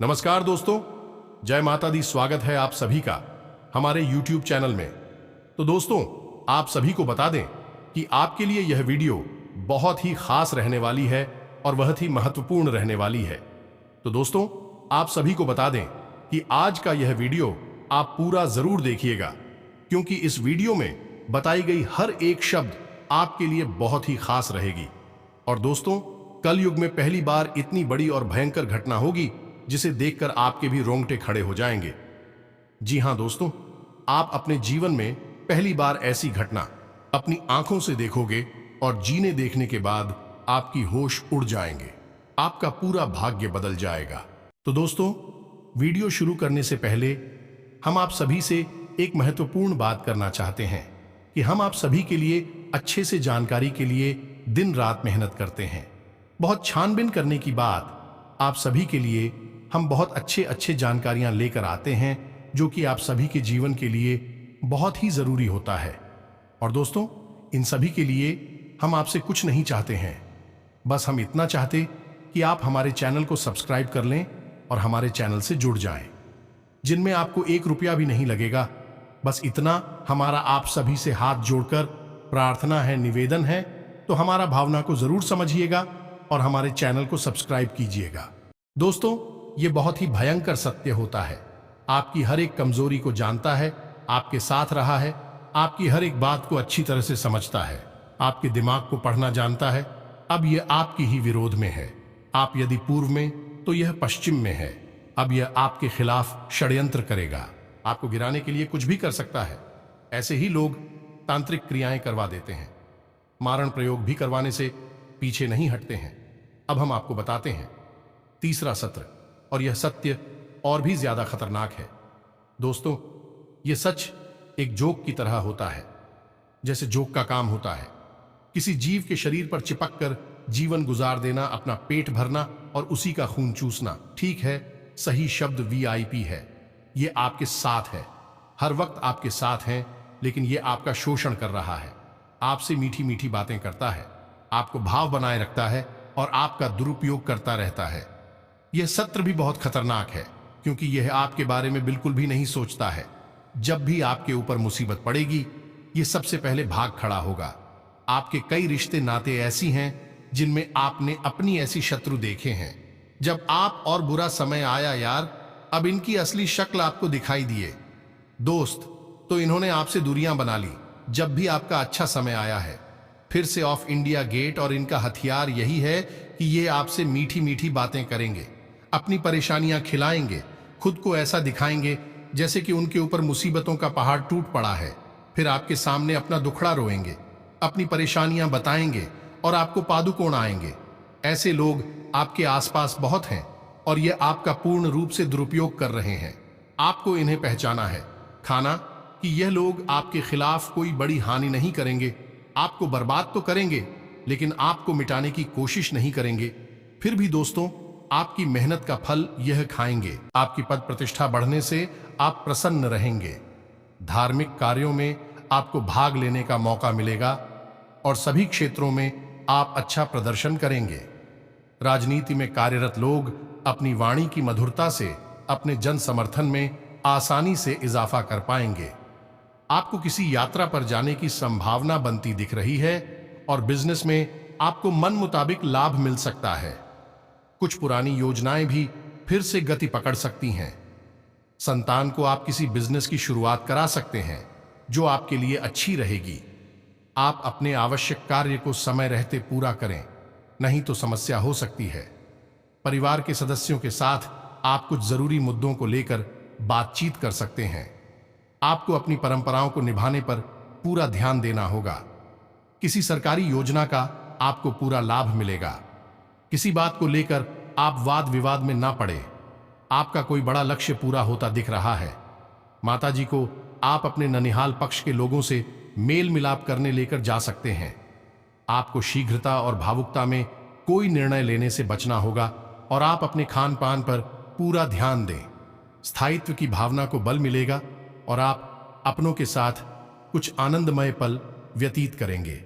नमस्कार दोस्तों, जय माता दी। स्वागत है आप सभी का हमारे YouTube चैनल में। तो दोस्तों, आप सभी को बता दें कि आपके लिए यह वीडियो बहुत ही खास रहने वाली है और बहुत ही महत्वपूर्ण रहने वाली है। तो दोस्तों, आप सभी को बता दें कि आज का यह वीडियो आप पूरा जरूर देखिएगा, क्योंकि इस वीडियो में बताई गई हर एक शब्द आपके लिए बहुत ही खास रहेगी। और दोस्तों, कलयुग में पहली बार इतनी बड़ी और भयंकर घटना होगी जिसे देखकर आपके भी रोंगटे खड़े हो जाएंगे। जी हां दोस्तों, आप अपने जीवन में पहली बार ऐसी घटना अपनी आंखों से देखोगे और जीने देखने के बाद आपकी होश उड़ जाएंगे, आपका पूरा भाग्य बदल जाएगा। तो दोस्तों, वीडियो शुरू करने से पहले हम आप सभी से एक महत्वपूर्ण बात करना चाहते हैं कि हम आप सभी के लिए अच्छे से जानकारी के लिए दिन रात मेहनत करते हैं। बहुत छानबीन करने की बाद आप सभी के लिए हम बहुत अच्छे जानकारियां लेकर आते हैं, जो कि आप सभी के जीवन के लिए बहुत ही जरूरी होता है। और दोस्तों, इन सभी के लिए हम आपसे कुछ नहीं चाहते हैं, बस हम इतना चाहते कि आप हमारे चैनल को सब्सक्राइब कर लें और हमारे चैनल से जुड़ जाएं, जिनमें आपको 1 रुपया भी नहीं लगेगा। बस इतना हमारा आप सभी से हाथ जोड़कर प्रार्थना है, निवेदन है। तो हमारा भावना को जरूर समझिएगा और हमारे चैनल को सब्सक्राइब कीजिएगा। दोस्तों, ये बहुत ही भयंकर सत्य होता है। आपकी हर एक कमजोरी को जानता है, आपके साथ रहा है, आपकी हर एक बात को अच्छी तरह से समझता है, आपके दिमाग को पढ़ना जानता है। अब यह आपकी ही विरोध में है। आप यदि पूर्व में तो यह पश्चिम में है। अब यह आपके खिलाफ षड्यंत्र करेगा, आपको गिराने के लिए कुछ भी कर सकता है। ऐसे ही लोग तांत्रिक क्रियाएं करवा देते हैं, मारण प्रयोग भी करवाने से पीछे नहीं हटते हैं। अब हम आपको बताते हैं तीसरा सत्र, और यह सत्य और भी ज्यादा खतरनाक है। दोस्तों, यह सच एक जोक की तरह होता है, जैसे जोक का काम होता है किसी जीव के शरीर पर चिपक कर जीवन गुजार देना, अपना पेट भरना और उसी का खून चूसना। ठीक है, सही शब्द VIP है। यह आपके साथ है, हर वक्त आपके साथ है, लेकिन यह आपका शोषण कर रहा है, आपसे मीठी मीठी बातें करता है, आपको भाव बनाए रखता है और आपका दुरुपयोग करता रहता है। यह सत्र भी बहुत खतरनाक है, क्योंकि यह आपके बारे में बिल्कुल भी नहीं सोचता है। जब भी आपके ऊपर मुसीबत पड़ेगी, यह सबसे पहले भाग खड़ा होगा। आपके कई रिश्ते नाते ऐसी हैं जिनमें आपने अपनी ऐसी शत्रु देखे हैं। जब आप और बुरा समय आया यार, अब इनकी असली शक्ल आपको दिखाई दिए दोस्त, तो इन्होंने आपसे दूरियां बना ली। जब भी आपका अच्छा समय आया है, फिर से ऑफ इंडिया गेट, और इनका हथियार यही है कि ये आपसे मीठी मीठी बातें करेंगे, अपनी परेशानियां खिलाएंगे, खुद को ऐसा दिखाएंगे जैसे कि उनके ऊपर मुसीबतों का पहाड़ टूट पड़ा है। फिर आपके सामने अपना दुखड़ा रोएंगे, अपनी परेशानियां बताएंगे और आपको पादुकोण आएंगे। ऐसे लोग आपके आसपास बहुत हैं और ये आपका पूर्ण रूप से दुरुपयोग कर रहे हैं। आपको इन्हें पहचाना है, खाना कि यह लोग आपके खिलाफ कोई बड़ी हानि नहीं करेंगे, आपको बर्बाद तो करेंगे लेकिन आपको मिटाने की कोशिश नहीं करेंगे। फिर भी दोस्तों, आपकी मेहनत का फल यह खाएंगे। आपकी पद प्रतिष्ठा बढ़ने से आप प्रसन्न रहेंगे, धार्मिक कार्यों में आपको भाग लेने का मौका मिलेगा और सभी क्षेत्रों में आप अच्छा प्रदर्शन करेंगे। राजनीति में कार्यरत लोग अपनी वाणी की मधुरता से अपने जन समर्थन में आसानी से इजाफा कर पाएंगे। आपको किसी यात्रा पर जाने की संभावना बनती दिख रही है और बिजनेस में आपको मन मुताबिक लाभ मिल सकता है। कुछ पुरानी योजनाएं भी फिर से गति पकड़ सकती हैं। संतान को आप किसी बिजनेस की शुरुआत करा सकते हैं जो आपके लिए अच्छी रहेगी। आप अपने आवश्यक कार्य को समय रहते पूरा करें, नहीं तो समस्या हो सकती है। परिवार के सदस्यों के साथ आप कुछ जरूरी मुद्दों को लेकर बातचीत कर सकते हैं। आपको अपनी परंपराओं को निभाने पर पूरा ध्यान देना होगा। किसी सरकारी योजना का आपको पूरा लाभ मिलेगा। किसी बात को लेकर आप वाद विवाद में ना पड़े। आपका कोई बड़ा लक्ष्य पूरा होता दिख रहा है। माताजी को आप अपने ननिहाल पक्ष के लोगों से मेल मिलाप करने लेकर जा सकते हैं। आपको शीघ्रता और भावुकता में कोई निर्णय लेने से बचना होगा और आप अपने खान पान पर पूरा ध्यान दें। स्थायित्व की भावना को बल मिलेगा और आप अपनों के साथ कुछ आनंदमय पल व्यतीत करेंगे।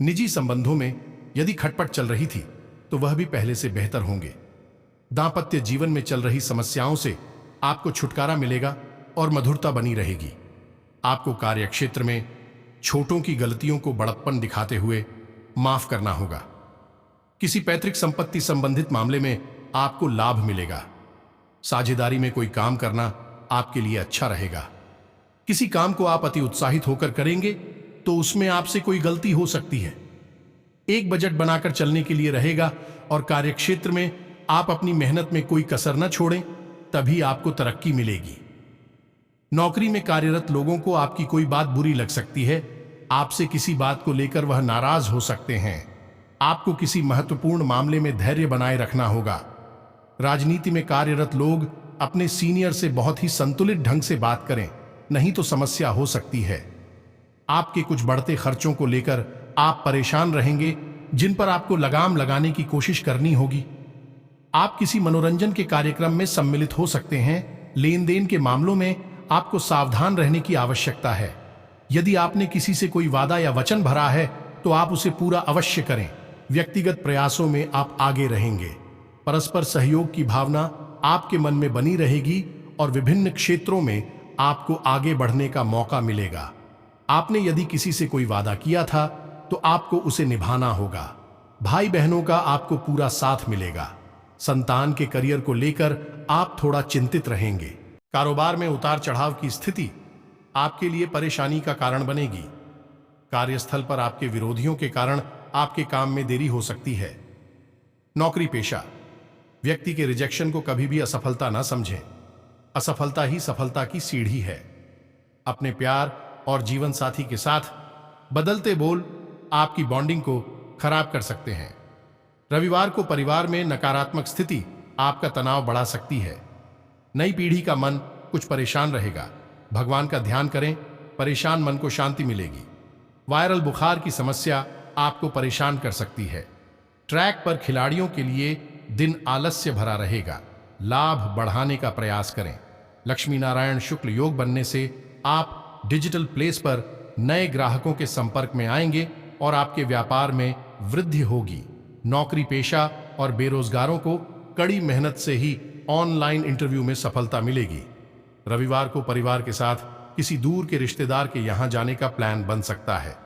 निजी संबंधों में यदि खटपट चल रही थी तो वह भी पहले से बेहतर होंगे। दांपत्य जीवन में चल रही समस्याओं से आपको छुटकारा मिलेगा और मधुरता बनी रहेगी। आपको कार्यक्षेत्र में छोटों की गलतियों को बड़प्पन दिखाते हुए माफ करना होगा। किसी पैतृक संपत्ति संबंधित मामले में आपको लाभ मिलेगा। साझेदारी में कोई काम करना आपके लिए अच्छा रहेगा। किसी काम को आप अति उत्साहित होकर करेंगे तो उसमें आपसे कोई गलती हो सकती है। एक बजट बनाकर चलने के लिए रहेगा और कार्यक्षेत्र में आप अपनी मेहनत में कोई कसर न छोड़ें, तभी आपको तरक्की मिलेगी। नौकरी में कार्यरत लोगों को आपकी कोई बात बुरी लग सकती है। आपसे किसी बात को लेकर वह नाराज हो सकते हैं। आपको किसी महत्वपूर्ण मामले में धैर्य बनाए रखना होगा। राजनीति में कार्यरत लोग अपने सीनियर से बहुत ही संतुलित ढंग से बात करें, नहीं तो समस्या हो सकती है। आपके कुछ बढ़ते खर्चों को लेकर आप परेशान रहेंगे, जिन पर आपको लगाम लगाने की कोशिश करनी होगी। आप किसी मनोरंजन के कार्यक्रम में सम्मिलित हो सकते हैं। लेन देन के मामलों में आपको सावधान रहने की आवश्यकता है। यदि आपने किसी से कोई वादा या वचन भरा है तो आप उसे पूरा अवश्य करें। व्यक्तिगत प्रयासों में आप आगे रहेंगे। परस्पर सहयोग की भावना आपके मन में बनी रहेगी और विभिन्न क्षेत्रों में आपको आगे बढ़ने का मौका मिलेगा। आपने यदि किसी से कोई वादा किया था तो आपको उसे निभाना होगा। भाई बहनों का आपको पूरा साथ मिलेगा। संतान के करियर को लेकर आप थोड़ा चिंतित रहेंगे। कारोबार में उतार चढ़ाव की स्थिति आपके लिए परेशानी का कारण बनेगी। कार्यस्थल पर आपके विरोधियों के कारण आपके काम में देरी हो सकती है। नौकरी पेशा, व्यक्ति के रिजेक्शन को कभी भी असफलता न समझें। असफलता ही सफलता की सीढ़ी है। अपने प्यार और जीवन साथी के साथ बदलते बोल आपकी बॉन्डिंग को खराब कर सकते हैं। रविवार को परिवार में नकारात्मक स्थिति आपका तनाव बढ़ा सकती है। नई पीढ़ी का मन कुछ परेशान रहेगा। भगवान का ध्यान करें, परेशान मन को शांति मिलेगी। वायरल बुखार की समस्या आपको परेशान कर सकती है। ट्रैक पर खिलाड़ियों के लिए दिन आलस्य भरा रहेगा। लाभ बढ़ाने का प्रयास करें। लक्ष्मी नारायण शुक्ल योग बनने से आप डिजिटल प्लेस पर नए ग्राहकों के संपर्क में आएंगे और आपके व्यापार में वृद्धि होगी। नौकरी पेशा और बेरोजगारों को कड़ी मेहनत से ही ऑनलाइन इंटरव्यू में सफलता मिलेगी। रविवार को परिवार के साथ किसी दूर के रिश्तेदार के यहां जाने का प्लान बन सकता है।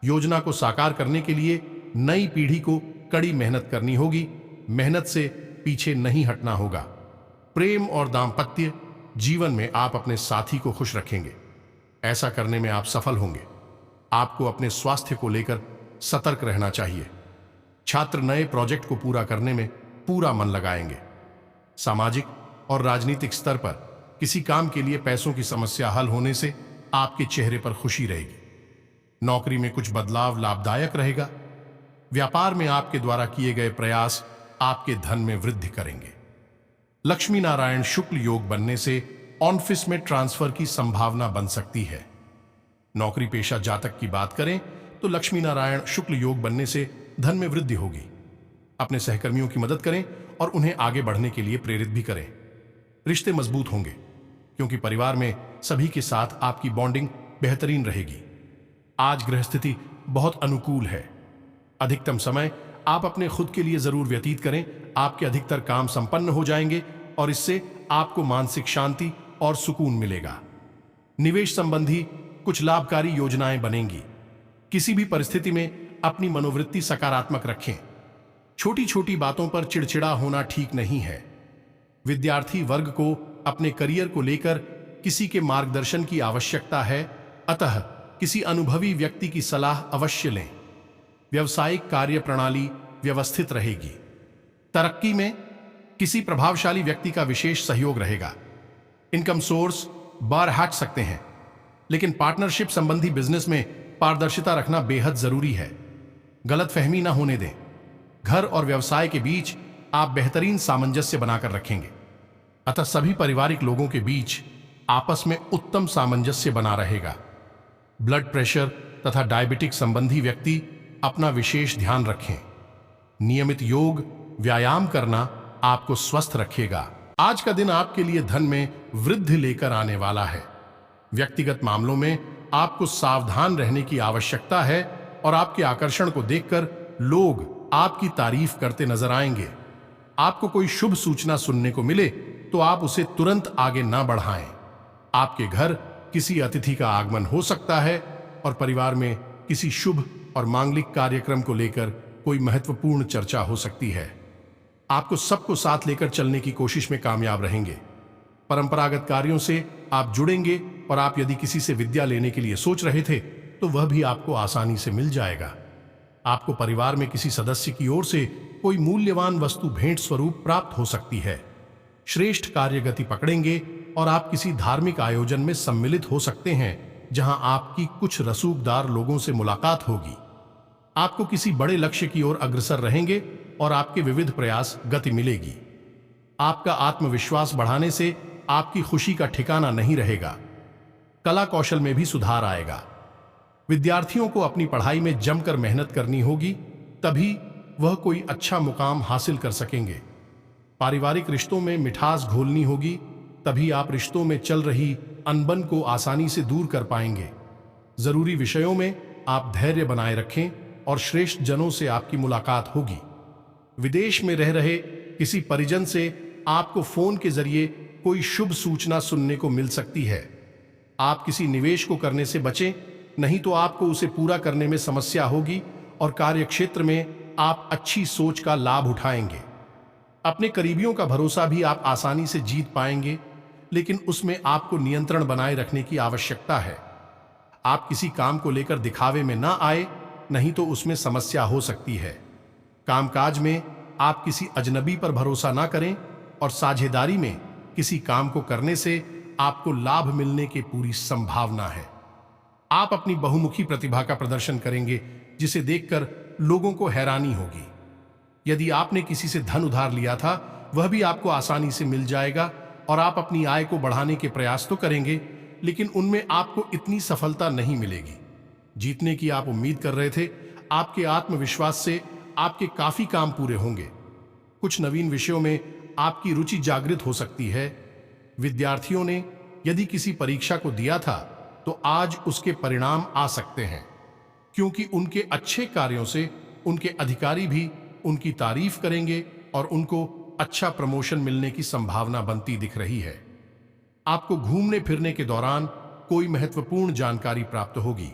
योजना को साकार करने के लिए नई पीढ़ी को कड़ी मेहनत करनी होगी। मेहनत से पीछे नहीं हटना होगा। प्रेम और दाम्पत्य जीवन में आप अपने साथी को खुश रखेंगे। ऐसा करने में आप सफल होंगे। आपको अपने स्वास्थ्य को लेकर सतर्क रहना चाहिए। छात्र नए प्रोजेक्ट को पूरा करने में पूरा मन लगाएंगे। सामाजिक और राजनीतिक स्तर पर किसी काम के लिए पैसों की समस्या हल होने से आपके चेहरे पर खुशी रहेगी। नौकरी में कुछ बदलाव लाभदायक रहेगा। व्यापार में आपके द्वारा किए गए प्रयास आपके धन में वृद्धि करेंगे। लक्ष्मी नारायण शुक्ल योग बनने से ऑफिस में ट्रांसफर की संभावना बन सकती है। नौकरी पेशा जातक की बात करें तो लक्ष्मी नारायण शुक्ल योग बनने से धन में वृद्धि होगी। अपने सहकर्मियों की मदद करें और उन्हें आगे बढ़ने के लिए प्रेरित भी करें। रिश्ते मजबूत होंगे क्योंकि परिवार में सभी के साथ आपकी बॉन्डिंग बेहतरीन रहेगी। आज ग्रह स्थिति बहुत अनुकूल है। अधिकतम समय आप अपने खुद के लिए जरूर व्यतीत करें। आपके अधिकतर काम संपन्न हो जाएंगे और इससे आपको मानसिक शांति और सुकून मिलेगा। निवेश संबंधी कुछ लाभकारी योजनाएं बनेंगी। किसी भी परिस्थिति में अपनी मनोवृत्ति सकारात्मक रखें। छोटी छोटी बातों पर चिड़चिड़ा होना ठीक नहीं है। विद्यार्थी वर्ग को अपने करियर को लेकर किसी के मार्गदर्शन की आवश्यकता है, अतः किसी अनुभवी व्यक्ति की सलाह अवश्य लें। व्यवसायिक कार्य प्रणाली व्यवस्थित रहेगी। तरक्की में किसी प्रभावशाली व्यक्ति का विशेष सहयोग रहेगा। इनकम सोर्स बार हट सकते हैं, लेकिन पार्टनरशिप संबंधी बिजनेस में पारदर्शिता रखना बेहद जरूरी है। गलतफहमी ना होने दें। घर और व्यवसाय के बीच आप बेहतरीन सामंजस्य बनाकर रखेंगे, अतः सभी पारिवारिक लोगों के बीच आपस में उत्तम सामंजस्य बना रहेगा। ब्लड प्रेशर तथा डायबिटिक संबंधी व्यक्ति अपना विशेष ध्यान रखें। नियमित योग व्यायाम करना आपको स्वस्थ रखेगा। आज का दिन आपके लिए धन में वृद्धि लेकर आने वाला है। व्यक्तिगत मामलों में आपको सावधान रहने की आवश्यकता है और आपके आकर्षण को देखकर लोग आपकी तारीफ करते नजर आएंगे। आपको कोई शुभ सूचना सुनने को मिले तो आप उसे तुरंत आगे ना बढ़ाएं। आपके घर किसी अतिथि का आगमन हो सकता है और परिवार में किसी शुभ और मांगलिक कार्यक्रम को लेकर कोई महत्वपूर्ण चर्चा हो सकती है। आपको सबको साथ लेकर चलने की कोशिश में कामयाब रहेंगे। परंपरागत कार्यों से आप जुड़ेंगे और आप यदि किसी से विद्या लेने के लिए सोच रहे थे तो वह भी आपको आसानी से मिल जाएगा। आपको परिवार में किसी सदस्य की ओर से कोई मूल्यवान वस्तु भेंट स्वरूप प्राप्त हो सकती है। श्रेष्ठ कार्य गति पकड़ेंगे और आप किसी धार्मिक आयोजन में सम्मिलित हो सकते हैं जहां आपकी कुछ रसूखदार लोगों से मुलाकात होगी। आपको किसी बड़े लक्ष्य की ओर अग्रसर रहेंगे और आपके विविध प्रयास गति मिलेगी। आपका आत्मविश्वास बढ़ाने से आपकी खुशी का ठिकाना नहीं रहेगा। कला कौशल में भी सुधार आएगा। विद्यार्थियों को अपनी पढ़ाई में जमकर मेहनत करनी होगी, तभी वह कोई अच्छा मुकाम हासिल कर सकेंगे। पारिवारिक रिश्तों में मिठास घोलनी होगी, तभी आप रिश्तों में चल रही अनबन को आसानी से दूर कर पाएंगे। जरूरी विषयों में आप धैर्य बनाए रखें और श्रेष्ठ जनों से आपकी मुलाकात होगी। विदेश में रह रहे किसी परिजन से आपको फोन के जरिए कोई शुभ सूचना सुनने को मिल सकती है। आप किसी निवेश को करने से बचें, नहीं तो आपको उसे पूरा करने में समस्या होगी और कार्यक्षेत्र में आप अच्छी सोच का लाभ उठाएंगे। अपने करीबियों का भरोसा भी आप आसानी से जीत पाएंगे, लेकिन उसमें आपको नियंत्रण बनाए रखने की आवश्यकता है। आप किसी काम को लेकर दिखावे में ना आए, नहीं तो उसमें समस्या हो सकती है। कामकाज में आप किसी अजनबी पर भरोसा ना करें और साझेदारी में किसी काम को करने से आपको लाभ मिलने की पूरी संभावना है। आप अपनी बहुमुखी प्रतिभा का प्रदर्शन करेंगे, जिसे देखकर लोगों को हैरानी होगी। यदि आपने किसी से धन उधार लिया था, वह भी आपको आसानी से मिल जाएगा और आप अपनी आय को बढ़ाने के प्रयास तो करेंगे, लेकिन उनमें आपको इतनी सफलता नहीं मिलेगी। जीतने की आप उम्मीद कर रहे थे, आपके आत्मविश्वास से आपके काफी काम पूरे होंगे। कुछ नवीन विषयों में आपकी रुचि जागृत हो सकती है। विद्यार्थियों ने यदि किसी परीक्षा को दिया था तो आज उसके परिणाम आ सकते हैं, क्योंकि उनके अच्छे कार्यों से उनके अधिकारी भी उनकी तारीफ करेंगे और उनको अच्छा प्रमोशन मिलने की संभावना बनती दिख रही है। आपको घूमने फिरने के दौरान कोई महत्वपूर्ण जानकारी प्राप्त होगी।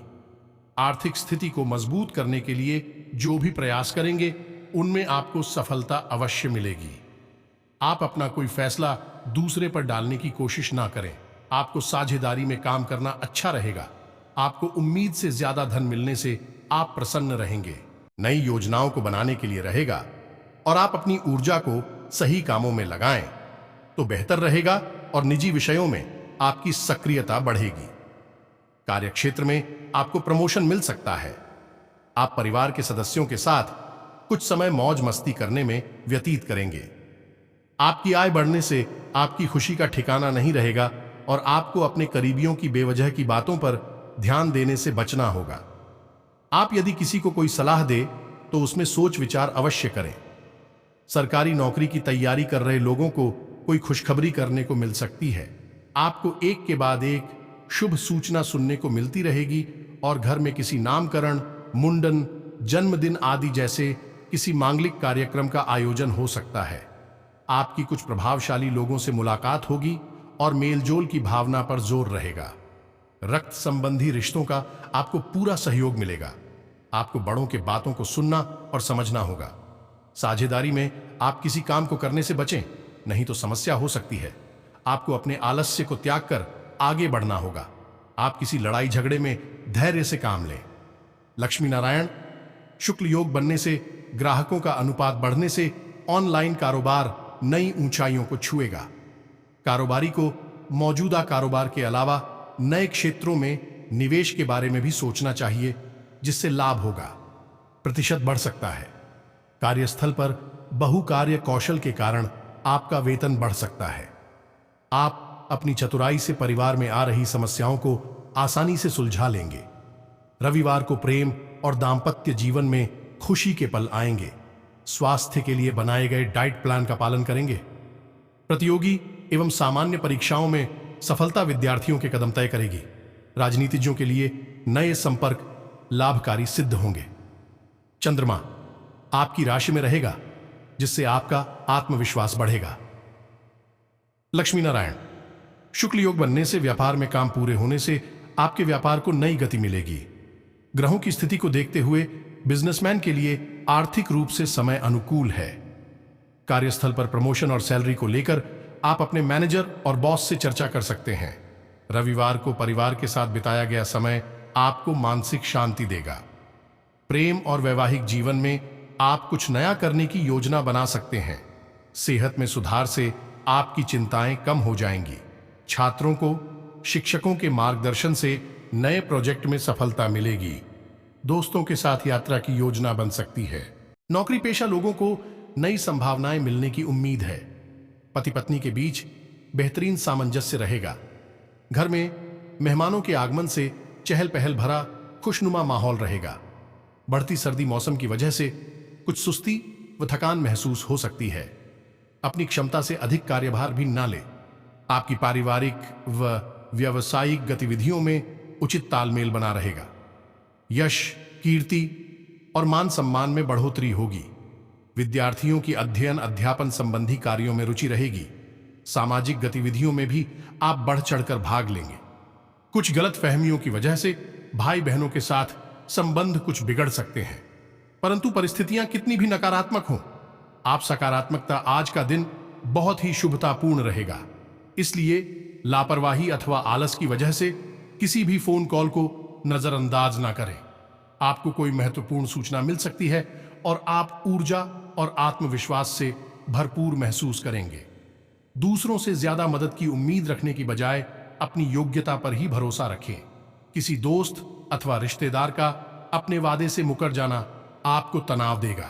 आर्थिक स्थिति को मजबूत करने के लिए जो भी प्रयास करेंगे, उनमें आपको सफलता अवश्य मिलेगी। आप अपना कोई फैसला दूसरे पर डालने की कोशिश ना करें। आपको साझेदारी में काम करना अच्छा रहेगा। आपको उम्मीद से ज्यादा धन मिलने से आप प्रसन्न रहेंगे। नई योजनाओं को बनाने के लिए रहेगा और आप अपनी ऊर्जा को सही कामों में लगाएं तो बेहतर रहेगा और निजी विषयों में आपकी सक्रियता बढ़ेगी। कार्यक्षेत्र में आपको प्रमोशन मिल सकता है। आप परिवार के सदस्यों के साथ कुछ समय मौज मस्ती करने में व्यतीत करेंगे। आपकी आय बढ़ने से आपकी खुशी का ठिकाना नहीं रहेगा और आपको अपने करीबियों की बेवजह की बातों पर ध्यान देने से बचना होगा। आप यदि किसी को कोई सलाह दे तो उसमें सोच विचार अवश्य करें। सरकारी नौकरी की तैयारी कर रहे लोगों को कोई खुशखबरी करने को मिल सकती है। आपको एक के बाद एक शुभ सूचना सुनने को मिलती रहेगी और घर में किसी नामकरण, मुंडन, जन्मदिन आदि जैसे किसी मांगलिक कार्यक्रम का आयोजन हो सकता है। आपकी कुछ प्रभावशाली लोगों से मुलाकात होगी और मेलजोल की भावना पर जोर रहेगा। रक्त संबंधी रिश्तों का आपको पूरा सहयोग मिलेगा। आपको बड़ों के बातों को सुनना और समझना होगा। साझेदारी में आप किसी काम को करने से बचें, नहीं तो समस्या हो सकती है। आपको अपने आलस्य को त्याग कर आगे बढ़ना होगा। आप किसी लड़ाई झगड़े में धैर्य से काम लें। लक्ष्मी नारायण शुक्ल योग बनने से, ग्राहकों का अनुपात बढ़ने से ऑनलाइन कारोबार नई ऊंचाइयों को छुएगा। कारोबारी को मौजूदा कारोबार के अलावा नए क्षेत्रों में निवेश के बारे में भी सोचना चाहिए, जिससे लाभ होगा। प्रतिशत बढ़ सकता है। कार्यस्थल पर बहुकार्य कौशल के कारण आपका वेतन बढ़ सकता है। आप अपनी चतुराई से परिवार में आ रही समस्याओं को आसानी से सुलझा लेंगे। रविवार को प्रेम और दाम्पत्य जीवन में खुशी के पल आएंगे। स्वास्थ्य के लिए बनाए गए डाइट प्लान का पालन करेंगे। प्रतियोगी एवं सामान्य परीक्षाओं में सफलता विद्यार्थियों के कदम तय करेगी। राजनीतिज्ञों के लिए नए संपर्क लाभकारी सिद्ध होंगे। चंद्रमा आपकी राशि में रहेगा, जिससे आपका आत्मविश्वास बढ़ेगा। लक्ष्मी नारायण, शुक्ल योग बनने से व्यापार में काम पूरे होने से आपके व्यापार को नई गति मिलेगी। ग्रहों की स्थिति को देखते हुए बिजनेसमैन के लिए आर्थिक रूप से समय अनुकूल है। कार्यस्थल पर प्रमोशन और सैलरी को लेकर आप अपने मैनेजर और बॉस से चर्चा कर सकते हैं। रविवार को परिवार के साथ बिताया गया समय आपको मानसिक शांति देगा। प्रेम और वैवाहिक जीवन में आप कुछ नया करने की योजना बना सकते हैं। सेहत में सुधार से आपकी चिंताएं कम हो जाएंगी। छात्रों को शिक्षकों के मार्गदर्शन से नए प्रोजेक्ट में सफलता मिलेगी। दोस्तों के साथ यात्रा की योजना बन सकती है। नौकरी पेशा लोगों को नई संभावनाएं मिलने की उम्मीद है। पति पत्नी के बीच बेहतरीन सामंजस्य रहेगा। घर में मेहमानों के आगमन से चहल पहल भरा खुशनुमा माहौल रहेगा। बढ़ती सर्दी मौसम की वजह से कुछ सुस्ती व थकान महसूस हो सकती है। अपनी क्षमता से अधिक कार्यभार भी ना ले। आपकी पारिवारिक व व्यावसायिक गतिविधियों में उचित तालमेल बना रहेगा। यश, कीर्ति और मान सम्मान में बढ़ोतरी होगी। विद्यार्थियों की अध्ययन अध्यापन संबंधी कार्यों में रुचि रहेगी। सामाजिक गतिविधियों में भी आप बढ़ चढ़कर भाग लेंगे। कुछ गलत फहमियों की वजह से भाई बहनों के साथ संबंध कुछ बिगड़ सकते हैं, परंतु परिस्थितियां कितनी भी नकारात्मक हों, आप सकारात्मकता आज का दिन बहुत ही शुभतापूर्ण रहेगा। इसलिए लापरवाही अथवा आलस की वजह से किसी भी फोन कॉल को नजरअंदाज ना करें। आपको कोई महत्वपूर्ण सूचना मिल सकती है और आप ऊर्जा और आत्मविश्वास से भरपूर महसूस करेंगे। दूसरों से ज्यादा मदद की उम्मीद रखने की बजाय अपनी योग्यता पर ही भरोसा रखें। किसी दोस्त अथवा रिश्तेदार का अपने वादे से मुकर जाना आपको तनाव देगा,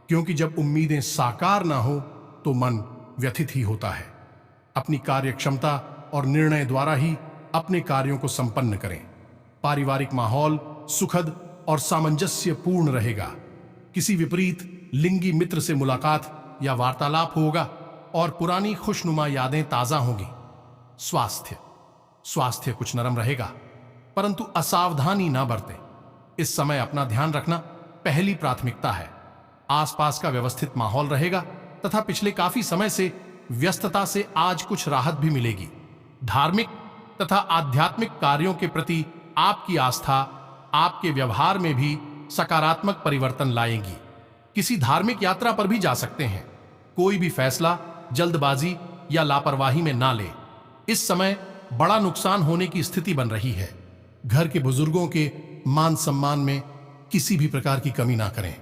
क्योंकि जब उम्मीदें साकार ना हो तो मन व्यथित ही होता है। अपनी कार्य क्षमता और निर्णय द्वारा ही अपने कार्यों को संपन्न करें। पारिवारिक माहौल सुखद और सामंजस्यपूर्ण रहेगा। किसी विपरीत लिंगी मित्र से मुलाकात या वार्तालाप होगा और पुरानी खुशनुमा यादें ताजा होंगी। स्वास्थ्य कुछ नरम रहेगा, परंतु असावधानी ना बरतें। इस समय अपना ध्यान रखना पहली प्राथमिकता है। आसपास का व्यवस्थित माहौल रहेगा तथा पिछले काफी समय से व्यस्तता से आज कुछ राहत भी मिलेगी। धार्मिक तथा आध्यात्मिक कार्यों के प्रति आपकी आस्था आपके व्यवहार में भी सकारात्मक परिवर्तन लाएगी। किसी धार्मिक यात्रा पर भी जा सकते हैं। कोई भी फैसला जल्दबाजी या लापरवाही में ना ले। इस समय बड़ा नुकसान होने की स्थिति बन रही है। घर के बुजुर्गों के मान सम्मान में किसी भी प्रकार की कमी ना करें।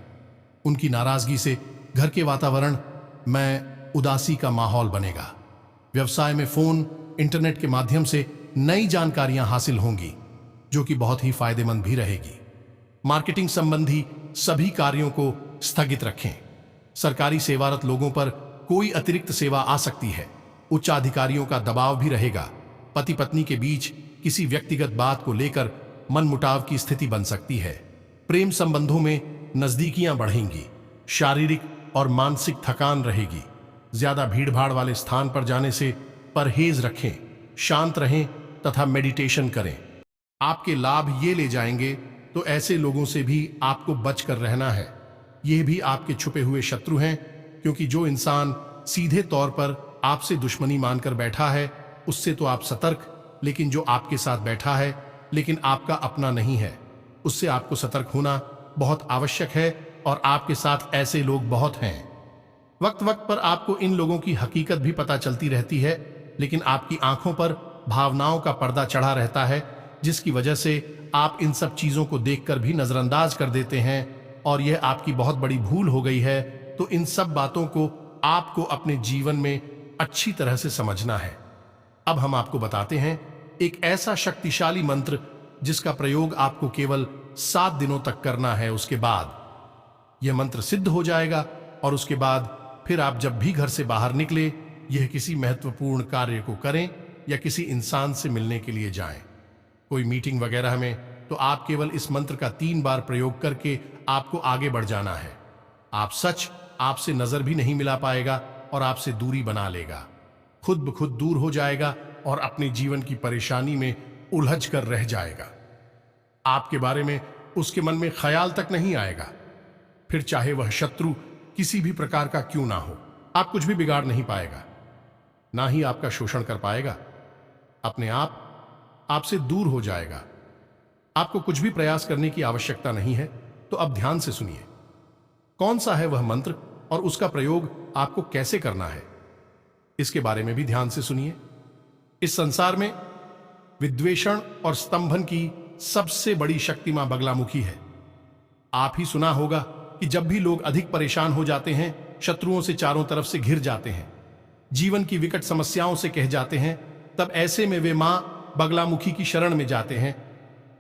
उनकी नाराजगी से घर के वातावरण में उदासी का माहौल बनेगा। व्यवसाय में फोन, इंटरनेट के माध्यम से नई जानकारियां हासिल होंगी, जो कि बहुत ही फायदेमंद भी रहेगी। मार्केटिंग संबंधी सभी कार्यों को स्थगित रखें। सरकारी सेवारत लोगों पर कोई अतिरिक्त सेवा आ सकती है। उच्च अधिकारियों का दबाव भी रहेगा। पति पत्नी के बीच किसी व्यक्तिगत बात को लेकर मनमुटाव की स्थिति बन सकती है। प्रेम संबंधों में नजदीकियां बढ़ेंगी। शारीरिक और मानसिक थकान रहेगी। ज्यादा भीड़भाड़ वाले स्थान पर जाने से परहेज रखें। शांत रहें तथा मेडिटेशन करें। आपके लाभ ये ले जाएंगे, तो ऐसे लोगों से भी आपको बचकर रहना है। ये भी आपके छुपे हुए शत्रु हैं, क्योंकि जो इंसान सीधे तौर पर आपसे दुश्मनी मानकर बैठा है, उससे तो आप सतर्क, लेकिन जो आपके साथ बैठा है लेकिन आपका अपना नहीं है, उससे आपको सतर्क होना बहुत आवश्यक है। और आपके साथ ऐसे लोग बहुत हैं। वक्त वक्त पर आपको इन लोगों की हकीकत भी पता चलती रहती है, लेकिन आपकी आंखों पर भावनाओं का पर्दा चढ़ा रहता है, जिसकी वजह से आप इन सब चीजों को देखकर भी नजरअंदाज कर देते हैं, और यह आपकी बहुत बड़ी भूल हो गई है। तो इन सब बातों को आपको अपने जीवन में अच्छी तरह से समझना है। अब हम आपको बताते हैं एक ऐसा शक्तिशाली मंत्र जिसका प्रयोग आपको केवल 7 दिनों तक करना है। उसके बाद यह मंत्र सिद्ध हो जाएगा और उसके बाद फिर आप जब भी घर से बाहर निकले, यह किसी महत्वपूर्ण कार्य को करें या किसी इंसान से मिलने के लिए जाएं, कोई मीटिंग वगैरह में, तो आप केवल इस मंत्र का 3 बार प्रयोग करके आपको आगे बढ़ जाना है। आपसे नजर भी नहीं मिला पाएगा और आपसे दूरी बना लेगा। खुद ब खुद दूर हो जाएगा और अपने जीवन की परेशानी में उलझ कर रह जाएगा। आपके बारे में उसके मन में ख्याल तक नहीं आएगा। फिर चाहे वह शत्रु किसी भी प्रकार का क्यों ना हो, आप कुछ भी बिगाड़ नहीं पाएगा, ना ही आपका शोषण कर पाएगा। अपने आप आपसे दूर हो जाएगा। आपको कुछ भी प्रयास करने की आवश्यकता नहीं है। तो अब ध्यान से सुनिए, कौन सा है वह मंत्र और उसका प्रयोग आपको कैसे करना है, इसके बारे में भी ध्यान से सुनिए। इस संसार में विद्वेषण और स्तंभन की सबसे बड़ी शक्ति मां बगलामुखी है। आप ही सुना होगा कि जब भी लोग अधिक परेशान हो जाते हैं, शत्रुओं से चारों तरफ से घिर जाते हैं, जीवन की विकट समस्याओं से कह जाते हैं, तब ऐसे में वे मां बगलामुखी की शरण में जाते हैं।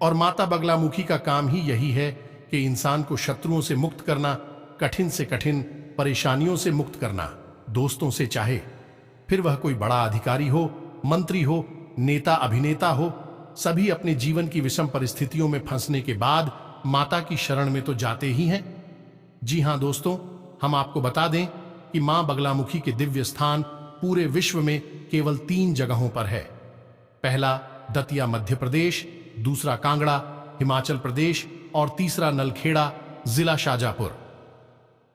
और माता बगलामुखी का काम ही यही है कि इंसान को शत्रुओं से मुक्त करना, कठिन से कठिन परेशानियों से मुक्त करना। दोस्तों से चाहे फिर वह कोई बड़ा अधिकारी हो, मंत्री हो, नेता अभिनेता हो, सभी अपने जीवन की विषम परिस्थितियों में फंसने के बाद माता की शरण में तो जाते ही हैं। जी हां दोस्तों, हम आपको बता दें कि मां बगलामुखी के दिव्य स्थान पूरे विश्व में केवल 3 जगहों पर है। पहला दतिया मध्य प्रदेश, दूसरा कांगड़ा हिमाचल प्रदेश और तीसरा नलखेड़ा जिला शाजापुर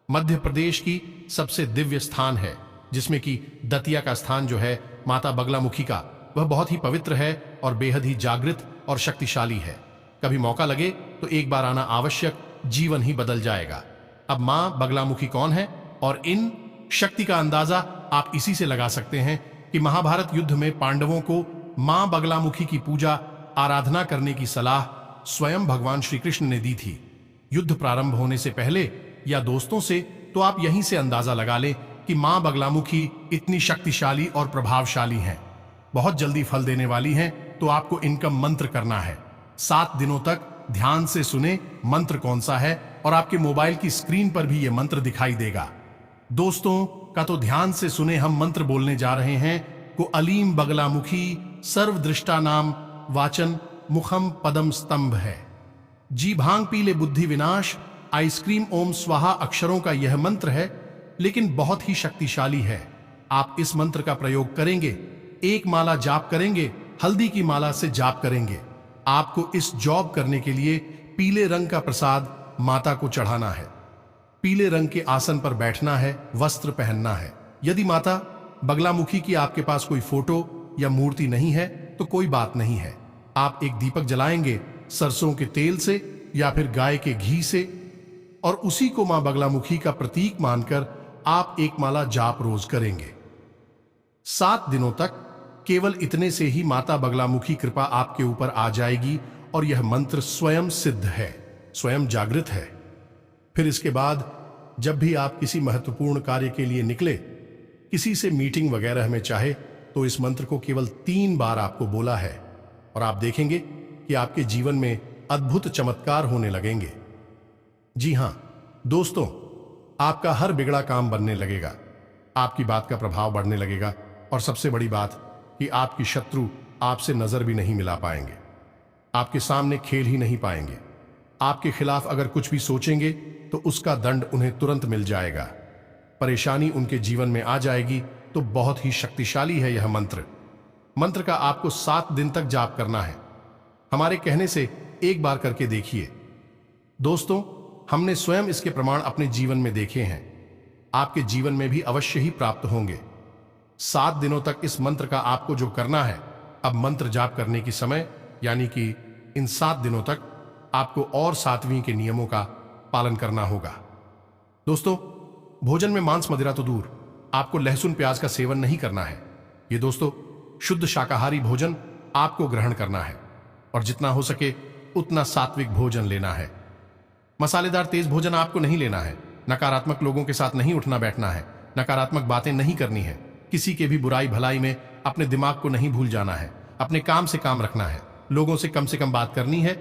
मध्य प्रदेश की सबसे दिव्य स्थान है, जिसमें कि दतिया का स्थान जो है माता बगलामुखी का, वह बहुत ही पवित्र है और बेहद ही जागृत और शक्तिशाली है। कभी मौका लगे तो एक बार आना आवश्यक, जीवन ही बदल जाएगा। अब मां बगलामुखी कौन है और इन शक्ति का अंदाजा आप इसी से लगा सकते हैं कि महाभारत युद्ध में पांडवों को मां बगलामुखी की पूजा आराधना करने की सलाह स्वयं भगवान श्री कृष्ण ने दी थी। युद्ध प्रारंभ होने से पहले या दोस्तों से तो आप यहीं से अंदाजा लगा लें कि मां बगलामुखी इतनी शक्तिशाली और प्रभावशाली हैं, बहुत जल्दी फल देने वाली हैं। तो आपको इनका मंत्र करना है। 7 दिनों तक ध्यान से सुने मंत्र कौन सा है, और आपके मोबाइल की स्क्रीन पर भी यह मंत्र दिखाई देगा। दोस्तों का तो ध्यान से सुने, हम मंत्र बोलने जा रहे हैं। को अलीम बगलामुखी सर्वदृष्टा नाम वाचन मुखम पदम स्तंभ है। जी भांग पीले बुद्धि विनाश आइसक्रीम ओम स्वाहा अक्षरों का यह मंत्र है, लेकिन बहुत ही शक्तिशाली है। आप इस मंत्र का प्रयोग करेंगे, एक माला जाप करेंगे, हल्दी की माला से जाप करेंगे। आपको इस जॉब करने के लिए पीले रंग का प्रसाद माता को चढ़ाना है, पीले रंग के आसन पर बैठना है, वस्त्र पहनना है। यदि माता बगलामुखी की आपके पास कोई फोटो या मूर्ति नहीं है तो कोई बात नहीं है। आप एक दीपक जलाएंगे सरसों के तेल से या फिर गाय के घी से, और उसी को मां बगलामुखी का प्रतीक मानकर आप एक माला जाप रोज करेंगे 7 दिनों तक। केवल इतने से ही माता बगलामुखी कृपा आपके ऊपर आ जाएगी और यह मंत्र स्वयं सिद्ध है, स्वयं जागृत है। फिर इसके बाद जब भी आप किसी महत्वपूर्ण कार्य के लिए निकले, किसी से मीटिंग वगैरह में चाहे, तो इस मंत्र को केवल 3 बार आपको बोला है और आप देखेंगे कि आपके जीवन में अद्भुत चमत्कार होने लगेंगे। जी हां दोस्तों, आपका हर बिगड़ा काम बनने लगेगा, आपकी बात का प्रभाव बढ़ने लगेगा, और सबसे बड़ी बात कि आपकी शत्रु आपसे नजर भी नहीं मिला पाएंगे, आपके सामने खेल ही नहीं पाएंगे। आपके खिलाफ अगर कुछ भी सोचेंगे तो उसका दंड उन्हें तुरंत मिल जाएगा, परेशानी उनके जीवन में आ जाएगी। तो बहुत ही शक्तिशाली है यह मंत्र। मंत्र का आपको 7 दिन तक जाप करना है। हमारे कहने से एक बार करके देखिए। दोस्तों, हमने स्वयं इसके प्रमाण अपने जीवन में देखे हैं, आपके जीवन में भी अवश्य ही प्राप्त होंगे। 7 दिनों तक इस मंत्र का आपको जो करना है, अब मंत्र जाप करने की समय यानी कि इन 7 दिनों तक आपको और 7वीं के नियमों का पालन करना होगा। दोस्तों, भोजन में मांस मदिरा तो दूर, आपको लहसुन प्याज का सेवन नहीं करना है। ये दोस्तों, शुद्ध शाकाहारी भोजन आपको ग्रहण करना है और जितना हो सके उतना सात्विक भोजन लेना है। मसालेदार तेज भोजन आपको नहीं लेना है। नकारात्मक लोगों के साथ नहीं उठना बैठना है, नकारात्मक बातें नहीं करनी है, किसी के भी बुराई भलाई में अपने दिमाग को नहीं भूल जाना है, अपने काम से काम रखना है, लोगों से कम बात करनी है,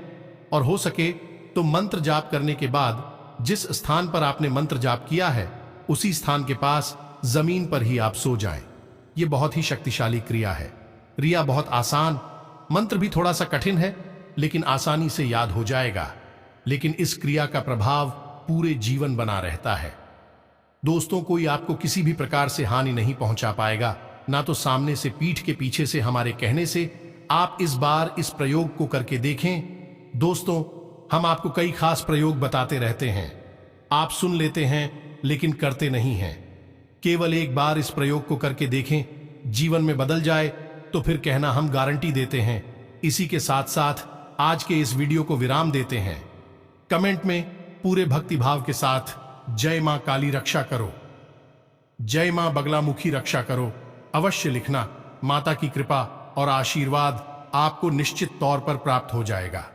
और हो सके तो मंत्र जाप करने के बाद जिस स्थान पर आपने मंत्र जाप किया है उसी स्थान के पास जमीन पर ही आप सो जाएं। यह बहुत ही शक्तिशाली क्रिया है। क्रिया बहुत आसान, मंत्र भी थोड़ा सा कठिन है, लेकिन आसानी से याद हो जाएगा। लेकिन इस क्रिया का प्रभाव पूरे जीवन बना रहता है। दोस्तों, कोई आपको किसी भी प्रकार से हानि नहीं पहुंचा पाएगा, ना तो सामने से पीठ के पीछे से हमारे कहने से। आप इस बार इस प्रयोग को करके देखें। दोस्तों, हम आपको कई खास प्रयोग बताते रहते हैं, आप सुन लेते हैं लेकिन करते नहीं हैं। केवल एक बार इस प्रयोग को करके देखें, जीवन में बदल जाए तो फिर कहना हम गारंटी देते हैं। इसी के साथ साथ आज के इस वीडियो को विराम देते हैं। कमेंट में पूरे भक्ति भाव के साथ जय मां काली रक्षा करो, जय मां बगलामुखी रक्षा करो अवश्य लिखना। माता की कृपा और आशीर्वाद आपको निश्चित तौर पर प्राप्त हो जाएगा।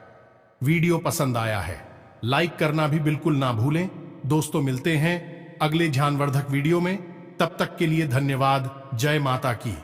वीडियो पसंद आया है लाइक करना भी बिल्कुल ना भूलें। दोस्तों मिलते हैं अगले ज्ञानवर्धक वीडियो में, तब तक के लिए धन्यवाद। जय माता की।